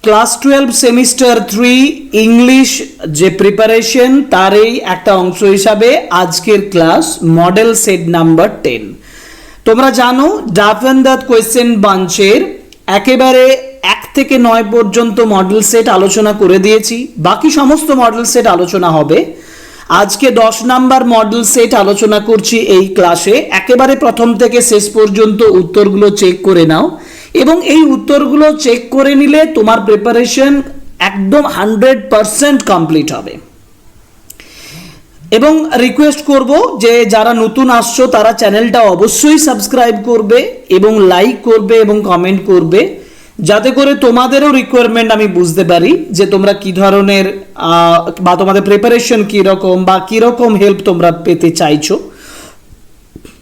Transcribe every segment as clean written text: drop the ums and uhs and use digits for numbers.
Class 12 semester 3 English যে preparation তারই একটা অংশ হিসাবে আজকের ক্লাস মডেল সেট নাম্বার 10। তোমরা জানো ডাফেন্দাত কোয়েশ্চেন বাঞ্চের একেবারে 1 থেকে 9 পর্যন্ত মডেল সেট আলোচনা করে দিয়েছি, বাকি সমস্ত মডেল সেট আলোচনা হবে। আজকে 10 নাম্বার মডেল সেট আলোচনা করছি এই ক্লাসে। একেবারে প্রথম থেকে শেষ পর্যন্ত উত্তরগুলো চেক করে নাও এবং এই উত্তরগুলো চেক করে নিলে তোমার প্রিপারেশন একদম 100% কমপ্লিট হবে। এবং রিকোয়েস্ট করব যে যারা নতুন আসছো তারা চ্যানেলটা অবশ্যই সাবস্ক্রাইব করবে এবং লাইক করবে এবং কমেন্ট করবে, যাতে করে তোমাদেরও রিকোয়ারমেন্ট আমি বুঝতে পারি যে তোমরা কি ধরনের বা তোমাদের প্রিপারেশন কীরকম বা কীরকম হেল্প তোমরা পেতে চাইছো।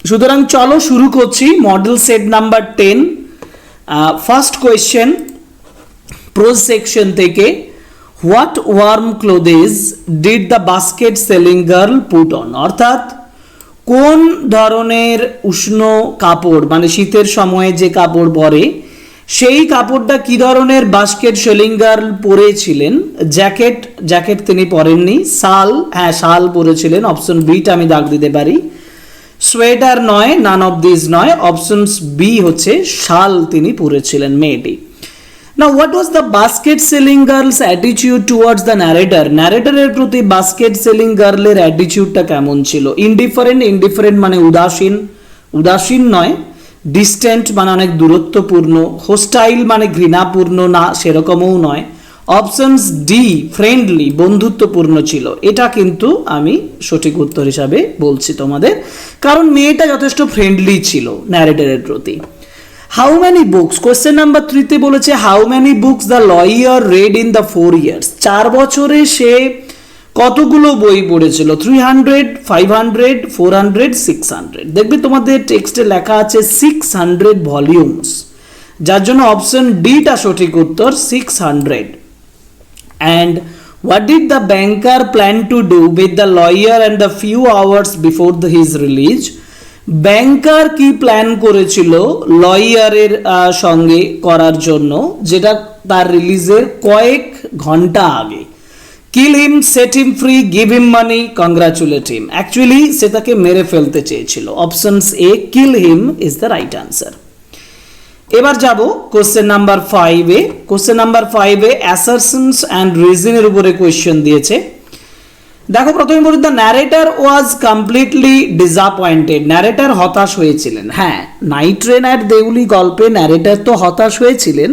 সুতরাং চলো শুরু করছি model set number 10। First question prose section থেকে, what warm clothes did the basket selling girl put on? অর্থাৎ কোন ধরনের উষ্ণ কাপড়, মানে শীতের সময়ে যে কাপড় পরে সেই কাপড়টা কি ধরনের বাস্কেট সেলিং গার্ল পরেছিলেন? জ্যাকেট তিনি পরেননি। শাল পরেছিলেন, অপশন বিটা আমি দাগ দিতে পারি। সোয়েটার নয়, নান অফ দিস নয়, অপশনস বি হচ্ছে শাল তিনি পরেছিলেন মেয়েটি। Now what was the basket selling girl's attitude towards the narrator? ন্যারেটরের প্রতি বাস্কেট সেলিং গার্লের অ্যাটিটিউডটা কেমন ছিল? ইনডিফারেন্ট মানে উদাসীন নয়, ডিস্টেন্ট মানে অনেক দূরত্বপূর্ণ, হোস্টাইল মানে ঘৃণাপূর্ণ না সেরকমও নয়, অপশনস ডি ফ্রেন্ডলি বন্ধুত্বপূর্ণ ছিল। এটা কিন্তু আমি সঠিক উত্তর হিসাবে বলছি তোমাদের, কারণ মেয়েটা যথেষ্ট ফ্রেন্ডলি ছিল ন্যারেটরের প্রতি। How many books, question number 3 তে বলেছে how many books the lawyer red in the 4 years? 4 বছরে সে কতগুলো বই পড়েছিল? 300, 500, 400, 600। দেখবে তোমাদের টেক্সটে লেখা আছে 600 ভলিউমস, যার জন্য অপশন ডিটা সঠিক উত্তর, 600। And what did the banker plan to do with the lawyer and the few hours before his release? ব্যাংকার কি প্ল্যান করেছিল লয়ারের সঙ্গে করার জন্য, যেটা তার রিলিজের কয়েক ঘন্টা আগে? Kill him, set him free, give him money, congratulate him. Actually সে তাকে মেরে ফেলতে চেয়েছিল। Options A kill him is the right answer. এবার যাব কোশ্চেন নাম্বার 5-এ। কোশ্চেন নাম্বার 5-এ অ্যাসারশনস অ্যান্ড রিজনের উপরে কোয়েশ্চেন দিয়েছে। দেখো প্রথমে বলি, the narrator was completely disappointed. Narrator হতাশ হয়েছিলেন। হ্যাঁ, নাইট ট্রেন অ্যাট দেউলি গল্পে ন্যারেটর তো হতাশ হয়েছিলেন,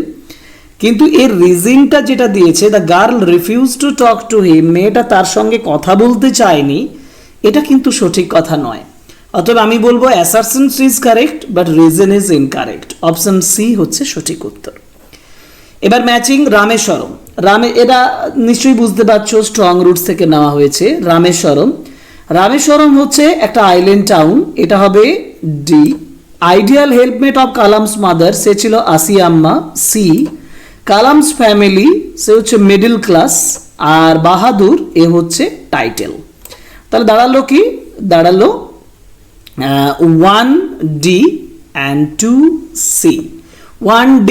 কিন্তু এর রিজনটা যেটা দিয়েছে, the girl refuse to talk to him, মেয়েটা তার সঙ্গে কথা বলতে চায়নি, এটা কিন্তু সঠিক কথা নয়। অতএব আমি বলবো assertions is correct but reason is incorrect. Option C হচ্ছে সঠিক উত্তর। এবার ম্যাচিং রামেশ্বরম। এটা নিশ্চয়ই বুঝতে পারছো স্ট্রং রুটস থেকে নেওয়া হয়েছে। রামেশ্বরম হচ্ছে একটা আইল্যান্ড টাউন, এটা হবে D. Ideal helpmate of Kalam's mother, সে ছিল আসিয়াম্মা, সি। কালামস ফ্যামিলি, সে হচ্ছে মিডল ক্লাস, আর বাহাদুর এ হচ্ছে টাইটেল। তাহলে দাঁড়ালো কি? দাঁড়ালো 1D and 2C। 1D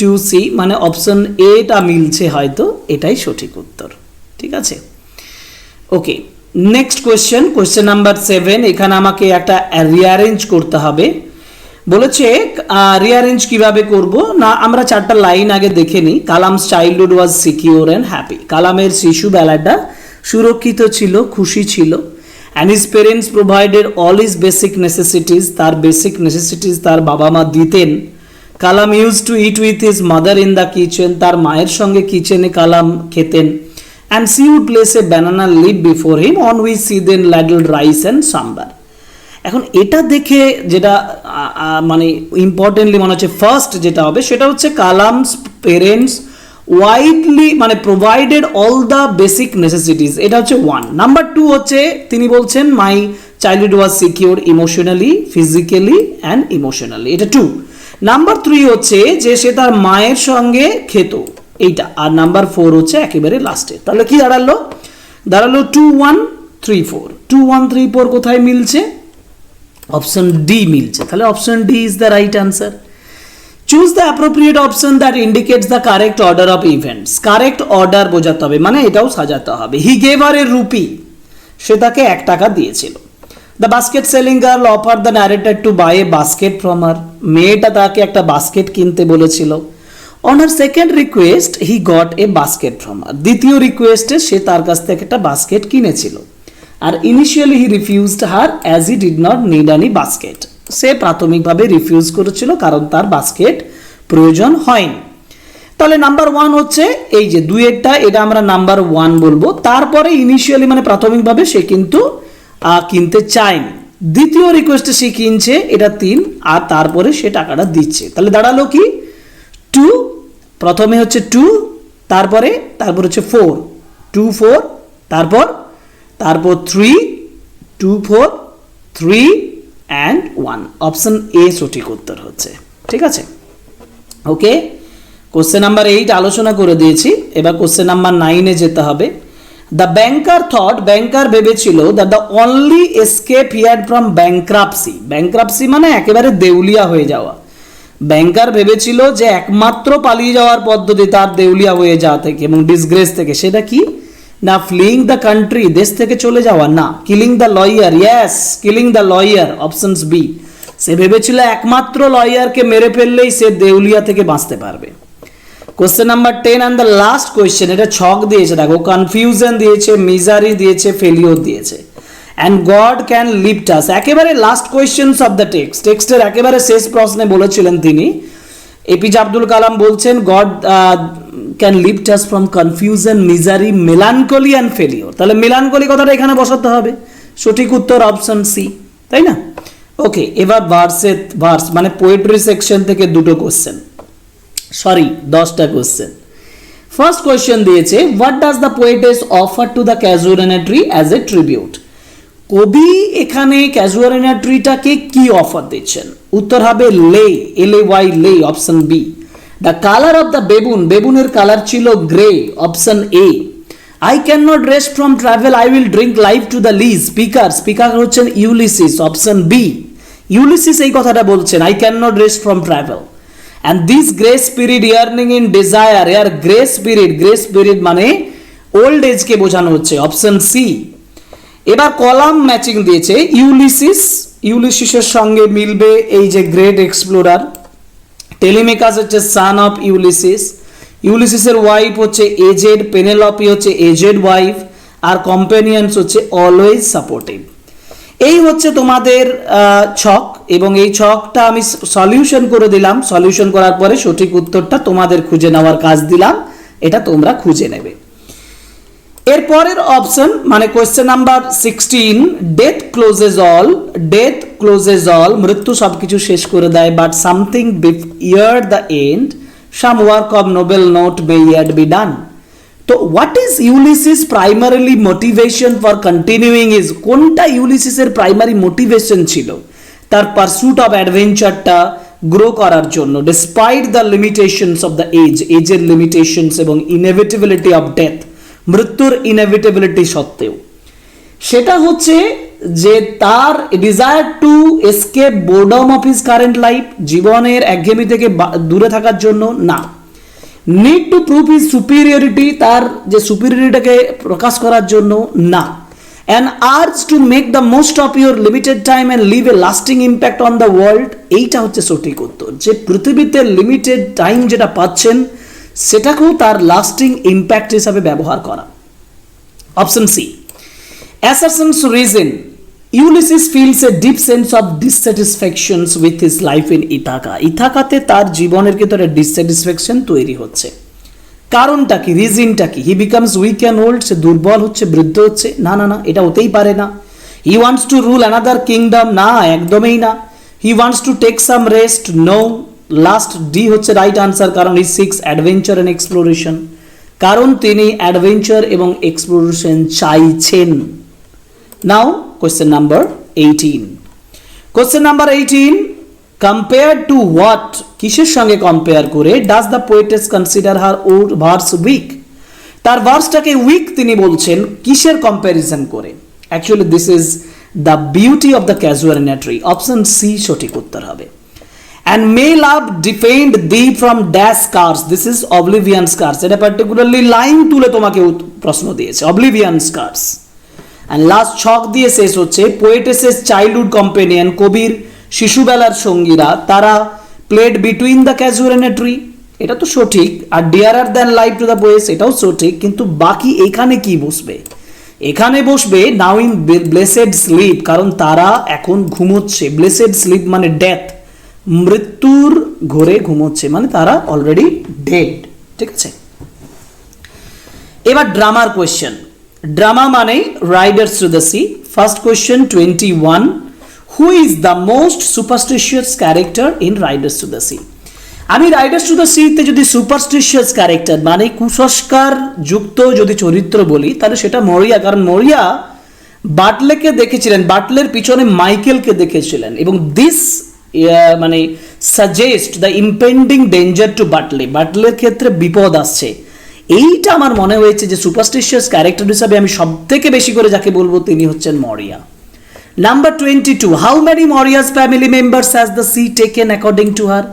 2C মানে অপশন এটা মিলছে, হয়তো এটাই সঠিক উত্তর। ঠিক আছে, ওকে। Next question number 7। এখানে আমাকে একটা রিঅ্যারেঞ্জ করতে হবে। বলেছে রিঅ্যারেঞ্জ কিভাবে করব না, আমরা 4টা লাইন আগে দেখে নিই। Kalam's childhood was secure and happy. কালামের শিশুবেলাটা সুরক্ষিত ছিল, খুশি ছিল। And his parents provided all his basic necessities, তার বেসিক নেসেসিটিস তার বাবা মা দিতেন। কালাম used to eat with his mother in the kitchen, তার মায়ের সঙ্গে কিচেনে কালাম খেতেন। And she would place a banana leaf before him on which he then ladled rice and sambar। এখন এটা দেখে যেটা মানে ইম্পর্টেন্টলি মনে হচ্ছে ফার্স্ট যেটা হবে সেটা হচ্ছে কালামস পেরেন্টস ওয়াইডলি মানে provided all the basic necessities, এটা হচ্ছে 1। নাম্বার 2 হচ্ছে তিনি বলছেন my childhood was secure emotionally, physically and emotionally, এটা 2। নাম্বার 3 হচ্ছে যে সে তার মায়ের সঙ্গে খেত, এইটা। আর নাম্বার 4 হচ্ছে একেবারে লাস্টে। তাহলে কি দাঁড়ালো? 2 1 3 4। 2 1 3 4 কোথায় মিলছে? অপশন ডি মিলছে। তাহলে option D is the right answer. Choose the appropriate option that indicates the correct order of events. Correct order বোঝাতে হবে, মানে এটাও সাজাতে হবে। He gave her A rupee, সে তাকে 1 টাকা দিয়েছিল। The basket selling girl offer the narrator to buy a basket from her, মেয়েটা তাকে একটা বাস্কেট কিনতে বলেছিল। On her second request he got a basket from her, দ্বিতীয় রিকোয়েস্টে সে তার কাছ থেকে একটা বাস্কেট কিনেছিল। আর initially he refused her as he did not need any basket, সে প্রাথমিকভাবে রিফিউজ করেছিল কারণ তার বাস্কেট প্রয়োজন হয়নি। তাহলে নাম্বার 1 হচ্ছে এই যে 2-এরটা, এটা আমরা নাম্বার 1 বলবো। তারপরে ইনিশিয়ালি মানে প্রাথমিকভাবে সে কিন্তু কিনতে চায়নি, দ্বিতীয় রিকোয়েস্টে সে কিনছে, এটা 3, আর তারপরে সে টাকাটা দিচ্ছে। তাহলে দাঁড়ালো কি 2, প্রথমে হচ্ছে 2, তারপরে হচ্ছে 4, 2 4, তারপর 3, 2 4, 3 and 1, অপশন এ সঠিক উত্তর হচ্ছে। ঠিক আছে, ওকে। কোশ্চেন নাম্বার 8 আলোচনা করে দিয়েছি, এবার কোশ্চেন নাম্বার 9-এ যেতে হবে। দ্য ব্যাংকার থট, ব্যাংকার ভেবেছিল that the only escape he had from bankruptcy, bankruptcy মানে একেবারে দেউলিয়া হয়ে যাওয়া। ব্যাংকার ভেবেছিল যে একমাত্র পালিয়ে যাওয়ার পদ্ধতি তার দেউলিয়া হয়ে যাওয়া থেকে এবং ডিসগ্রেস থেকে, সেটা কি না ফ্লিইং দ্য কান্ট্রি, দেশ থেকে চলে যাওয়া, না killing the lawyer, yes killing the lawyer, options B. সে ভেবেছিল একমাত্র লয়ারকে মেরে ফেললেই সে দেউলিয়া থেকে বাঁচতে পারবে। Question number 10 and the last question, এটা ছক দিয়েছে, দেখো কনফিউশন দিয়েছে, মিজারি দিয়েছে, ফেলিওর দিয়েছে। অ্যান্ড গড ক্যান লিফট আস, একেবারে লাস্ট কোয়েশ্চেন্স অফ দ্য টেক্সটের একেবারে শেষ প্রশ্নে বলেছিলেন তিনি, এপিজে আব্দুল কালাম বলছেন god can lift us from confusion, misery, melancholy and failure. তাহলে মেলানকলি কথাটা এখানে বসাতে হবে, সঠিক উত্তর অপশন সি, তাই না? ওকে, এবার ভার্স মানে পোয়েট্রি সেকশন থেকে 2টো কোশ্চেন, সরি 10টা কোশ্চেন। ফার্স্ট কোয়েশ্চেন দিয়েছে what does the poetess offer to the casuarina tree as a tribute, কবি এখানে ক্যাজুয়ালিনা ট্রিটাকে কি অফার দিচ্ছেন? উত্তর হবে lay, LAY lay, option B. The colour of the baboon, বেবুনের কালার ছিল grey, option A. I can not rest from travel, I will drink life to the lees, speaker হচ্ছেন Ulysses, option B. Ulysses এই কথাটা বলছেন, I can not rest from travel. And this grey spirit yearning in desire, এর grey spirit মানে old age কে বোঝানো হচ্ছে, option C. এবার কলাম ম্যাচিং দিয়েছে, ইউলিসিসের সঙ্গে মিলবে এই যে গ্রেট এক্সপ্লোরার। টেলিমেকাস হচ্ছে সান অফ ইউলিসিসের ওয়াইফ হচ্ছে এজেড, পেনেলপি হচ্ছে এজেড ওয়াইফ, আর কম্পেনিয়ন্স হচ্ছে অলওয়েজ সাপোর্টিভ। এই হচ্ছে তোমাদের ছক, এবং এই ছকটা আমি সলিউশন করে দিলাম। সলিউশন করার পরে সঠিক উত্তরটা তোমাদের খুঁজে নেওয়ার কাজ দিলাম, এটা তোমরা খুঁজে নেবে। এরপরের অপশন মানে question number 16, death closes all, মৃত্যু সবকিছু শেষ করে দেয়, but something before the end, some work of noble note may yet be done. তো what is Ulysses primarily motivation for continuing is, কোনটা ইউলিসিসের প্রাইমারি মোটিভেশন ছিল তার পারসুট অফ অ্যাডভেঞ্চারটা গ্রো করার জন্য, despite the limitations of the এজের limitations এবং inevitability of death, মৃত্যুর ইনএভিটেবিলিটি সত্ত্বেও, সেটা হচ্ছে যে তার desire to escape boredom of his current life, জীবনের একঘেয়েমি থেকে দূরে থাকার জন্য না, need to prove his superiority, তার যে সুপিরিয়রিটিকে প্রকাশ করার জন্য না, an urge to make the most of your limited time and live a lasting impact on the world. এইটা হচ্ছে সঠিক উত্তর, যে পৃথিবীতে লিমিটেড টাইম যেটা পাচ্ছেন সেটাকেও তার লাস্টিং ইম্প্যাক্ট হিসাবে ব্যবহার করা, option C. Assertions reason, Ulysses feels a deep sense of dissatisfactions with his life in Ithaca, ইথাকাতে তার জীবনের ভিতরে ডিসস্যাটিসফ্যাকশন তৈরি হচ্ছে। কারণটা কি, রিজনটা কি? He becomes weak and old, সে দুর্বল হচ্ছে, বৃদ্ধ হচ্ছে, না না না, এটা হতেই পারে না। He wants to rule another kingdom, না একদমই না। He wants to take some rest, no. Last D হচ্ছে রাইট আনসার, কারণ he seeks adventure and exploration, কারণ তিনি অ্যাডভেঞ্চার এবং এক্সপ্লোরেশন চাইছেন। Now question number 18, question number 18, compare to what, কিসের সঙ্গে কম্পেয়ার করে does the poetess consider her or verse weak, তার ভার্সটাকে উইক তিনি বলছেন কিসের কম্প্যারিজন করে? Actually this is the beauty of the casuarina tree, option C সঠিক উত্তর হবে। and may love defend thee from dash scars. This is oblivion scars. এটা particularly লাইন তুলে তোমাকে প্রশ্ন দিয়েছে, oblivion scars. and last ছক দিয়ে শেষ হচ্ছে poetess's childhood companion, কবির শিশুবেলার সঙ্গীরা, তারা played between the casure and a tree. এটা তো সঠিক। আর dearer than life to the poets, এটাও সঠিক। কিন্তু বাকি এখানে কি বসবে? এখানে বসবে নাও ইন ব্লেসেড স্লিপ, কারণ তারা এখন ঘুমোচ্ছে। ব্লেসেড স্লিপ মানে ডেথ, মৃত্যুর ঘোরে ঘুমোচ্ছে, মানে তারা অলরেডি ডেড। ঠিক আছে, এবার ড্রামার কোয়েশ্চেন। ড্রামা মানে Riders to the sea. First question 21, who is the most superstitious character in Riders to the sea? আমি রাইডার্স টু দ্য সিতে যদি সুপারস্টিশিয়াস ক্যারেক্টার মানে কুসংস্কার যুক্ত যদি চরিত্র বলি, তাহলে সেটা মরিয়া। কারণ মরিয়া বাটলেকে দেখেছিলেন, বাটলের পিছনে মাইকেলকে দেখেছিলেন, এবং দিস মানে suggest the impending danger to Bartley, বাটলের ক্ষেত্রে বিপদ আসছে। এইটা আমার মনে হয়েছে যে সুপারস্টিশিয়াস ক্যারেক্টার হিসাবে আমি সব থেকে বেশি করে যাকে বলবো তিনি হচ্ছেন মরিয়া। Number 22, how many মরিয়াস family members has the sea taken according to her?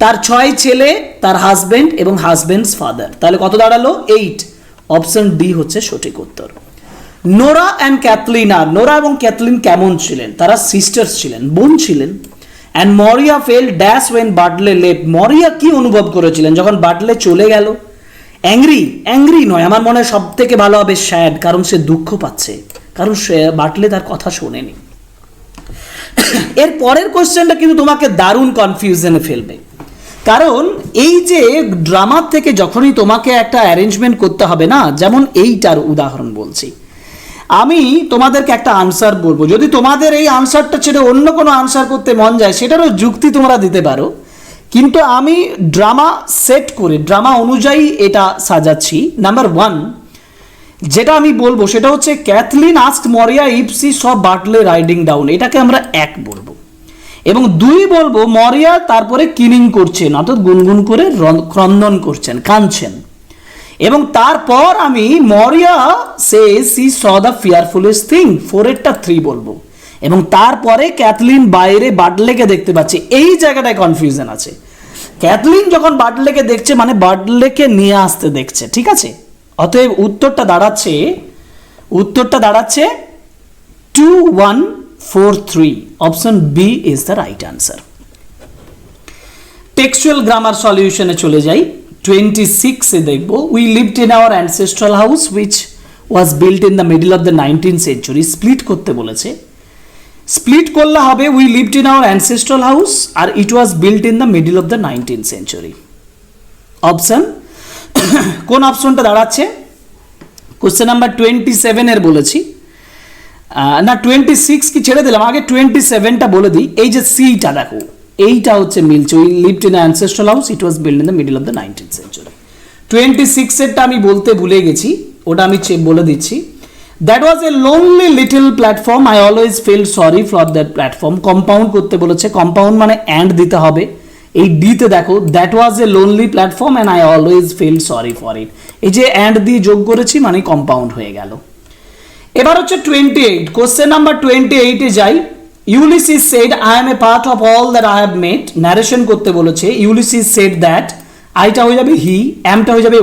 তার 6 ছেলে, তার হাজবেন্ড এবং হাজবেন্ডস ফাদার। তাহলে কত দাঁড়ালো? 8। অপশন ডি হচ্ছে সঠিক উত্তর। নোরা অ্যান্ড ক্যাথলিনা, নোরা এবং ক্যাথলিন কেমন ছিলেন? তারা সিস্টার্স ছিলেন, বোন ছিলেন। অ্যান্ড মরিয়া ফেল ড্যাশ ওয়েন বাটলে লেফট, মরিয়া কি অনুভব করেছিলেন যখন বাটলে চলে গেল? অ্যাংরি, অ্যাংরি নয়, আমার মনে হয় সব থেকে ভালো হবে স্যাড, কারণ সে দুঃখ পাচ্ছে, কারণ সে বাটলে তার কথা শোনেনি। এর পরের কোশ্চেনটা কিন্তু তোমাকে দারুণ কনফিউশনে ফেলবে, কারণ এই যে ড্রামার থেকে যখনই তোমাকে একটা অ্যারেঞ্জমেন্ট করতে হবে না, যেমন এইটার উদাহরণ বলছি, আমি তোমাদেরকে একটা আনসার বলবো, যদি তোমাদের এই আনসারটা ছেড়ে অন্য কোনো আনসার করতে মন যায় সেটারও যুক্তি তোমরা দিতে পারো, কিন্তু আমি ড্রামা সেট করে ড্রামা অনুযায়ী এটা সাজাচ্ছি। নাম্বার 1 যেটা আমি বলবো সেটা হচ্ছে Cathleen asked Maurya if she saw Bartley riding down, এটাকে আমরা 1 বলবো। এবং 2 বলবো মরিয়া তারপরে কিনিং করছেন, অর্থাৎ গুনগুন করে ক্রন্দন করছেন, কাঁদছেন। এবং তারপর আমি মরিয়া সে সি স দ্য ফিয়ারফুলেস্ট থিং, 4-এরটা 3 বলবো। এবং তারপরে ক্যাথলিন বাইরে বাটলেকে দেখতে পাচ্ছে, এই জায়গাটায় কনফিউশন আছে। ক্যাথলিন যখন বাটলেকে দেখছে মানে বাটলেকে নিয়ে আসতে দেখছে, ঠিক আছে? অতএব উত্তরটা দাঁড়াচ্ছে 2, 1, 4, 3। Option B is the right answer. Textual grammar সলিউশনে চলে যাই। 26 এ দেখবো, we lived in our ancestral house which was built in the middle of the 19th century। Split করতে বলেছে, স্প্লিট করলে হবে we lived in our ancestral house আর it was built in the middle of the 19th century। Option কোন অপশনটা দাঁড়াচ্ছে? Question number 27 এর বলেছি না, 26 কি ছেড়ে দিলাম, আগে 27টা বলে দিই। এই যে সিটা দেখো, এইটা হচ্ছে মিলছে, we lived in ancestral house it was built in the middle of the 19th century। 26 এরটা আমি বলতে ভুলে গেছি, ওটা আমি বলে দিচ্ছি। That was a lonely little platform, I always feel sorry for that platform. Compound করতে বলেছে, কম্পাউন্ড মানে অ্যান্ড দিতে হবে। এই ডিতে দেখো, that was a lonely platform and I always feel sorry for it, এই যে অ্যান্ড দিয়ে যোগ করেছি মানে কম্পাউন্ড হয়ে গেল। এবার হচ্ছে 28, কোশ্চেন নাম্বার 28 এ যাই। Ulysses said I M A part of all that I have mate, narration করতে বলেছে। ইউলিসিস সেড দ্যাট, আইটা হয়ে যাবে হি, এমটা হয়ে যাবে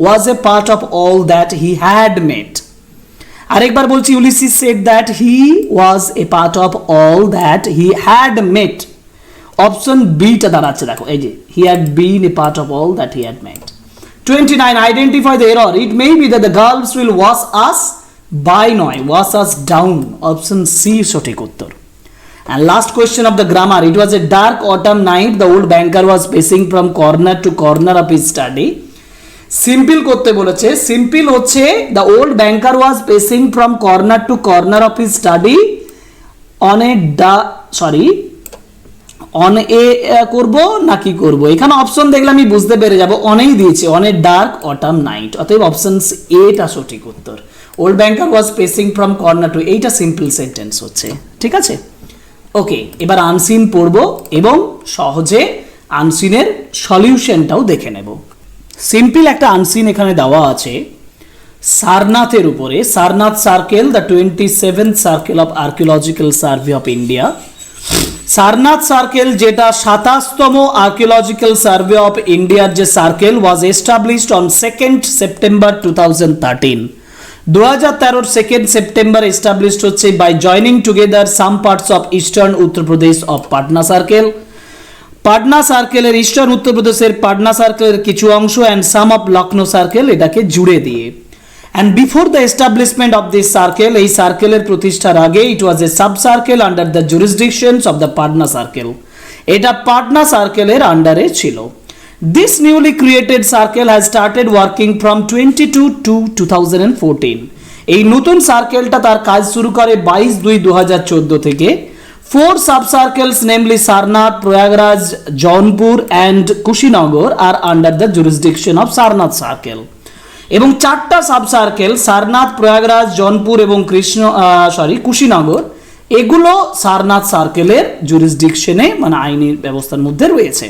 was a part of all that he had met. আরেকবার বলছি, Ulysses said that he was a part of all that he had met. Option বিটা দাঁড়াচ্ছে দেখো, এই যে he had been a part of all that he had met. 29, identify the error, it may be that the girls will wash us by নয়, wash us down. Option C সঠিক উত্তর। And last question of the grammar, it was a dark autumn night, the old banker was pacing from corner to corner of his study। Simple করতে বলেছে, simple হচ্ছে the old banker was পেসিং from corner to corner of his study on a করবো না কি করবো, এখানে option দেখলে আমি বুঝতে পেরে যাবো, অনেই দিয়েছে, on a dark autumn night. অতএব অপশন এটা সঠিক উত্তর। Old banker was পেসিং from corner to, এইটা সিম্পল সেন্টেন্স হচ্ছে, ঠিক আছে? ওকে, এবার আনসিন পড়বো এবং সহজে আনসিনের সলিউশনটাও দেখে নেব। সিম্পল একটা আনসিন এখানে দেওয়া আছে সারনাথের উপরে, Sarnath circle, the 27th circle of archaeological survey of India. Sarnath circle যেটা 27তম আর্কিওলজিক্যাল সার্ভে অফ ইন্ডিয়ার যে circle was established on 2nd September 2013। 2013 2nd September established হচ্ছে by joining together some parts of eastern Uttar Pradesh of Patna circle. Patna সার্কেলের eastern উত্তরপ্রদেশের পাটনা সার্কেলের কিছু অংশ and some of Lucknow circle এটাকে জুড়ে দিয়ে। And before the establishment of this circle, এই সার্কেলের প্রতিষ্ঠার আগে it was a sub circle under the jurisdictions of the Patna circle. এটা পাটনা সার্কেলের আন্ডারে ছিল। This newly created circle has started working from 22 to 2014। এই নতুন সার্কেলটা তার কাজ শুরু করে 22/2/2014 থেকে। 4 sub circles namely Sarnath, Prayagraj, Jaunpur and Kushinagar are under the jurisdiction of Sarnath Circle। এবং 4টা সাব সার্কেল সারনাথ, প্রয়াগরাজ, জৌনপুর এবং কুশিনগর এগুলো সারনাথ সার্কেলের জুরিসডিকশনে মানে আইনি ব্যবস্থার মধ্যে রয়েছে।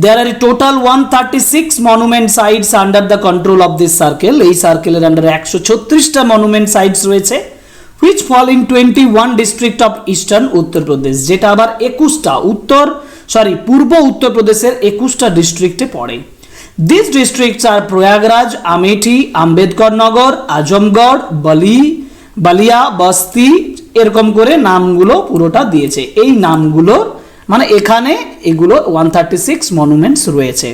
There are a total 136 monument sites under the control of this circle। এই সার্কেলের আন্ডারে 136টা মনুমেন্ট সাইটস রয়েছে which fall in 21 district of eastern Uttar Pradesh, যেটা আবার 21টা পূর্ব উত্তরপ্রদেশের 21টা ডিস্ট্রিক্টে পড়ে। These districts are Prayagraj, Amethi, Ambedkar Nagar, Azamgarh, Balia, বস্তি এরকম করে নামগুলো পুরোটা দিয়েছে। এই নামগুলো মানে এখানে এগুলো 136 মনুমেন্টস রয়েছে।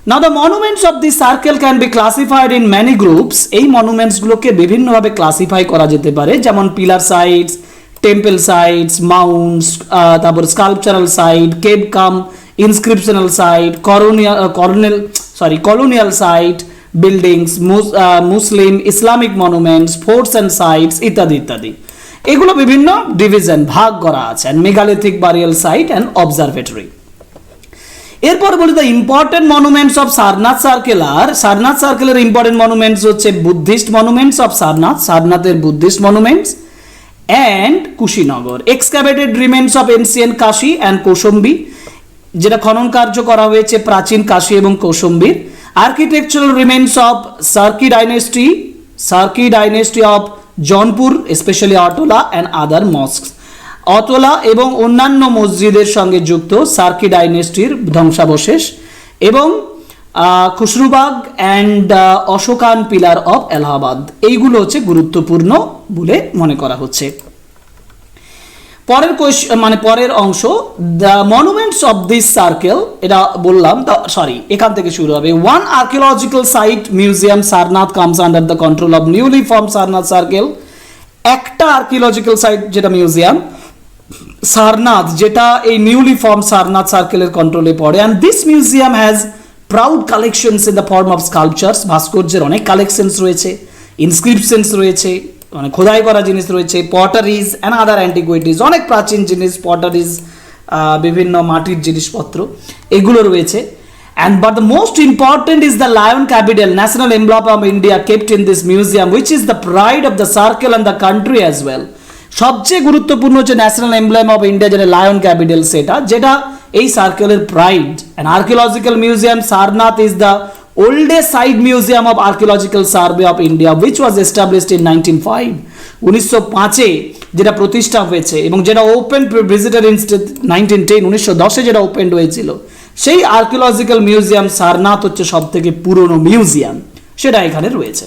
Now the monuments of this circle can be classified in many groups। এই মনুমেন্টস গুলোকে বিভিন্নভাবে ক্লাসিফাই করা যেতে পারে, যেমন pillar sites, temple sites, mounts, তারপর sculptural site, cave cum inscriptional site, colonial site, buildings, Muslim Islamic monuments, forts and sites ইত্যাদি ইত্যাদি। এগুলো বিভিন্ন ডিভিশন ভাগ করা আছে। And megalithic burial site and observatory. এরপর বলি the important monuments of Sarnath circle. আর সারনাথ সার্কেলের ইম্পর্টেন্ট মনুমেন্টস হচ্ছে বুদ্ধিস্ট মনুমেন্টস অফ সারনাথের Buddhist monuments and Kushinagar, এক্সকাভেটেড remains of ancient Kashi and Kaushambi, যেটা খনন কার্য করা হয়েছে প্রাচীন কাশী এবং কৌশম্বীর। Architectural remains of Sharqi dynasty of Jaunpur specially Atala and other mosques. Atala এবং অন্যান্য মসজিদের সঙ্গে যুক্ত সার্কি ডাইনেস্টির ধ্বংসাবশেষ এবং Khusrubagh and Ashokan pillar of Allahabad, এইগুলো হচ্ছে গুরুত্বপূর্ণ বলে মনে করা হচ্ছে। পরের অংশ the monuments of this circle, এটা বললাম এখান থেকে শুরু হবে। One archaeological site museum Sarnath comes under the control of newly form Sarnath circle. একটা আর্কিওলজিক্যাল সাইট যেটা মিউজিয়াম সারনাথ, যেটা এই নিউলি ফর্ম সারনাথ সার্কেলের কন্ট্রোলে পড়ে। And this museum has proud collections in the form of sculptures, ভাস্কর্যের অনেক কালেকশনস রয়েছে, ইনস্ক্রিপশনস রয়েছে, মানে খোদাই করা জিনিস রয়েছে, পটারিজ অ্যান্ড আদার অ্যান্টিকুইটিস, অনেক প্রাচীন জিনিস, পটারিজ, বিভিন্ন মাটির জিনিসপত্র এগুলো রয়েছে। And but the most important is the lion capital, national emblem of India, kept in this museum, which is the pride of the circle and the country as well। সবচেয়ে গুরুত্বপূর্ণ হচ্ছে ন্যাশনাল এমব্লেম অফ ইন্ডিয়া, যেটা lion capital, যেটা এই সার্কেলের pride. And archaeological museum Sarnath is the oldest site museum of archaeological survey of India, which was established in 1905। 1905 যেটা প্রতিষ্ঠা হয়েছে এবং যেটা ওপেন ভিজিটর ইন 1910, 1910 যেটা ওপেন হয়েছিল। সেই আর্কিওলজিক্যাল মিউজিয়াম সারনাথ হচ্ছে সব থেকে পুরনো মিউজিয়াম, সেটা এখানে রয়েছে।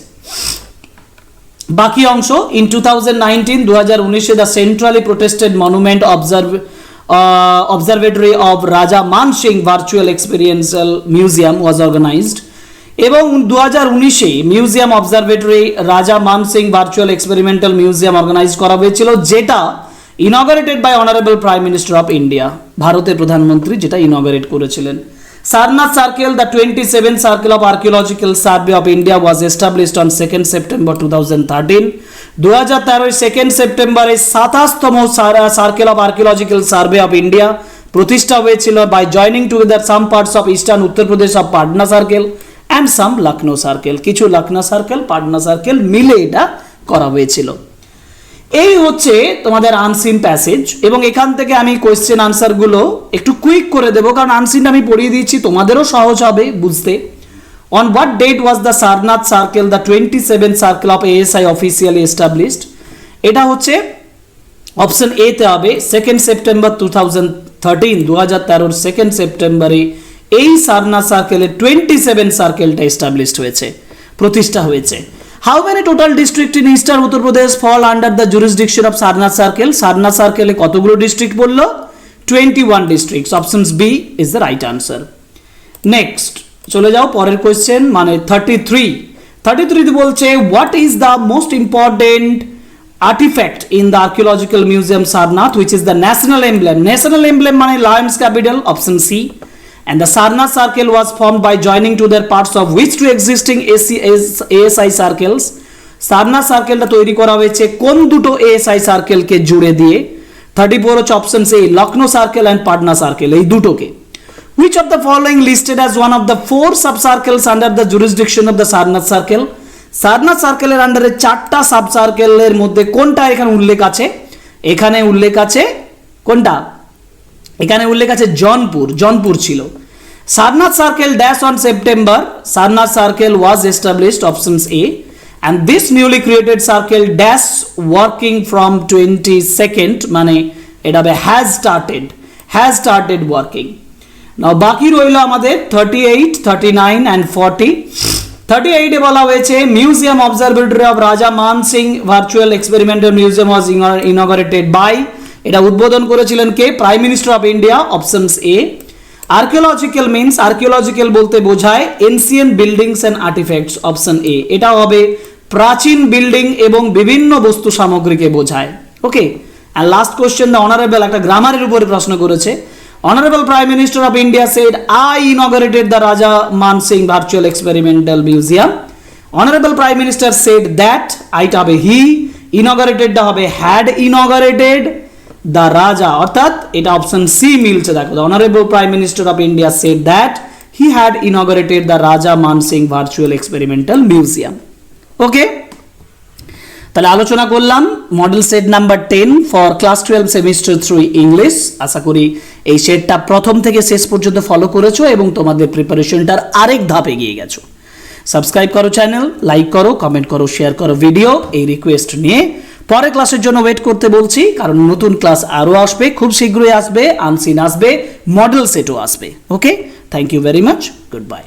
বাকি অংশ in 2019 the centrally protected monument observatory of Raja Man Singh virtual experiential museum was organised. এবং 2019 museum observatory Raja Man Singh virtual experimental museum organise করা হয়েছিল, যেটা inaugurated by honourable prime minister of India, ভারতের প্রধানমন্ত্রী যেটা ইনঅগারেট করেছিলেন। Sarnath circle the 27th circle of archaeological survey of India was established on 2nd September 2013। 2013 2nd সেপ্টেম্বরে 27তম circle of archaeological survey of India প্রতিষ্ঠা হয়েছিল by joining together some parts of eastern Uttar Pradesh of Patna circle and some Lucknow circle. কিছু Lucknow circle, Patna circle মিলে এটা করা হয়েছিল। এই হচ্ছে তোমাদের আনসিন প্যাসেজ। এবং এখান থেকে আমি কোয়েশ্চেন আনসারগুলো একটু কুইক করে দেবো, কারণ আনসিনটা আমি পড়িয়ে দিচ্ছি, তোমাদেরও সহজ হবে বুঝতে। On what date was the Sarnath Circle, the 27th circle of ASI officially established? এটা হচ্ছে অপশন এ তে হবে 2 সেপ্টেম্বর 2013 2013 2 সেপ্টেম্বরে এই সারনাথ সার্কেলে 27 সার্কেলটা এস্টাবলিশড হয়েছে, প্রতিষ্ঠা হয়েছে। How many total district in eastern Uttar Pradesh fall under the jurisdiction of Sarnath circle? Sarnath সার্কেলে কতগুলো ডিস্ট্রিক্ট বললো? 21 districts. Option B is the right answer. Next চলে যাও পরের কোয়েশ্চেন, মানে 33 তে বলছে what is the most important artifact in the archaeological museum Sarnath which is the national emblem মানে lions capital? option C. And the Sarnath circle was formed by joining to their parts of which two existing ASI circles? Sarnath circle টা তৈরি করা হয়েছে কোন দুটো ASI circle কে জুড়ে দিয়ে? 34 হচ্ছে option C, Lucknow circle and Patna circle, এই দুটোকে। which of the following listed as one of the 4 sub circles under the jurisdiction of the Sarnath circle? Sarnath সার্কেলের আন্ডারে 4টা সাব সার্কেলের মধ্যে কোনটা এখানে উল্লেখ আছে? এখানে উল্লেখ আছে কোনটা? এখানে উল্লেখ আছে জনপুর ছিল। Sarnath circle dash on September, Sarnath circle was established, options A. and this newly created circle dash working from 22nd মানে এটা হবে has started working. now বাকি রইল আমাদের 38, 39 and 40। 38 এ বলা হয়েছে museum observatory of Raja Man Singh virtual experimental museum was inaugurated by, এটা উদ্বোধন করেছিলেন কে? Prime minister of India, options A. Archaeological means, archaeological বলতে বোঝায় ancient buildings and artifacts, option A. এটা হবে প্রাচীন বিল্ডিং এবং বিভিন্ন বস্তু সামগ্রীকে বোঝায়। Okay, and last question the honourable, একটা গ্রামারের উপরে প্রশ্ন করেছে। Honorable Prime Minister of India said, I inaugurated the Raja Man Singh Virtual Experimental Museum. Honorable Prime Minister said that, এটা হবে he, inaugurated টা হবে had inaugurated the Raja, অর্থাৎ এটা অপশন সি মিলছে। দেখো, the Honorable Prime Minister of India said that he had inaugurated the Raja Man Singh Virtual Experimental Museum. Okay? তাহলে আলোচনা করলাম model set number 10 for class 12 semester 3 English. আশা করি এই সেটটা প্রথম থেকে শেষ পর্যন্ত ফলো করেছো এবং তোমাদের প্রিপারেশনটার আরেক ধাপ এগিয়ে গেছো। সাবস্ক্রাইব করো চ্যানেল, লাইক করো, কমেন্ট করো, শেয়ার করো ভিডিও, এই রিকোয়েস্ট নিয়ে পরে ক্লাসের জন্য ওয়েট করতে বলছি, কারণ নতুন ক্লাস আরও আসবে, খুব শীঘ্রই আসবে, আনসিন আসবে, মডেল সেটও আসবে। Okay, thank you very much, good by.